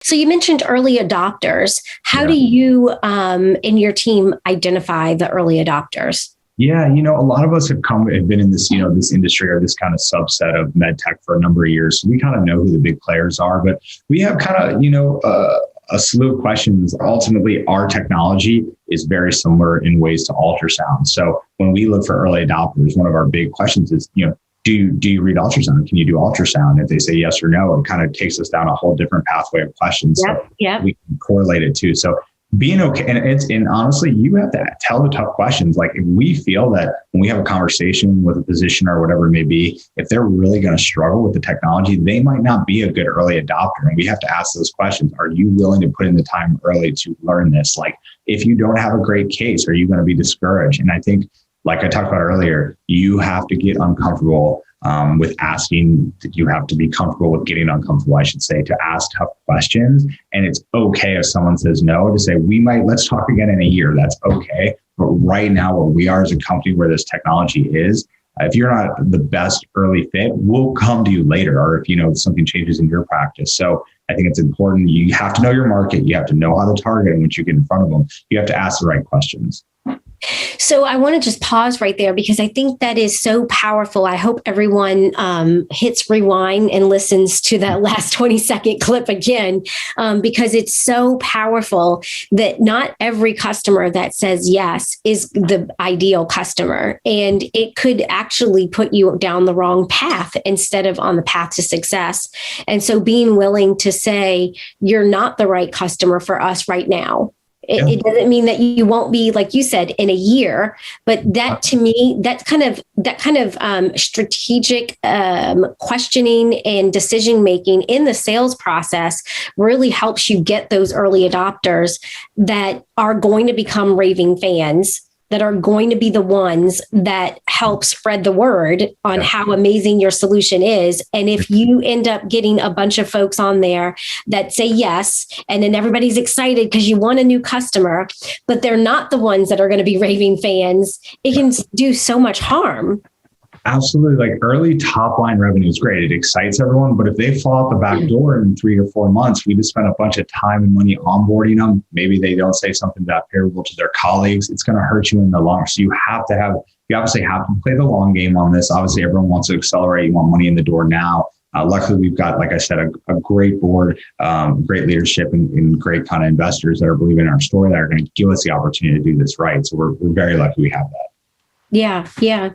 So you mentioned early adopters. How do you in your team identify the early adopters? Yeah, a lot of us have been in this, this industry or this kind of subset of med tech for a number of years. So we kind of know who the big players are, but we have kind of, a slew of questions. Ultimately, our technology is very similar in ways to ultrasound. So when we look for early adopters, one of our big questions is, do you read ultrasound? Can you do ultrasound? If they say yes or no, it kind of takes us down a whole different pathway of questions. Yep. So we can correlate it too. So being okay. And honestly, you have to tell the tough questions. Like if we feel that when we have a conversation with a physician or whatever it may be, if they're really going to struggle with the technology, they might not be a good early adopter. And we have to ask those questions. Are you willing to put in the time early to learn this? Like if you don't have a great case, are you going to be discouraged? And I think, like I talked about earlier, you have to get uncomfortable with asking. You have to be comfortable with getting uncomfortable, I should say, to ask tough questions. And it's okay if someone says no, to say, let's talk again in a year. That's okay. But right now, where we are as a company, where this technology is, if you're not the best early fit, we'll come to you later. Or if, something changes in your practice. So I think it's important. You have to know your market. You have to know how to target. And once you get in front of them, you have to ask the right questions. So I want to just pause right there because I think that is so powerful. I hope everyone hits rewind and listens to that last 20-second clip again, because it's so powerful that not every customer that says yes is the ideal customer. And it could actually put you down the wrong path instead of on the path to success. And so being willing to say, you're not the right customer for us right now. It doesn't mean that you won't be, like you said, in a year, but that to me, that kind of strategic questioning and decision making in the sales process really helps you get those early adopters that are going to become raving fans, that are going to be the ones that help spread the word on how amazing your solution is. And if you end up getting a bunch of folks on there that say yes, and then everybody's excited because you want a new customer, but they're not the ones that are going to be raving fans, it can do so much harm. Absolutely. Like early top line revenue is great. It excites everyone. But if they fall out the back door in 3 or 4 months, we just spend a bunch of time and money onboarding them. Maybe they don't say something that favorable to their colleagues. It's going to hurt you in the long run. So you obviously have to play the long game on this. Obviously, everyone wants to accelerate. You want money in the door now. Luckily, we've got, like I said, a great board, great leadership, and great kind of investors that are believing in our story that are going to give us the opportunity to do this right. So we're very lucky we have that. Yeah.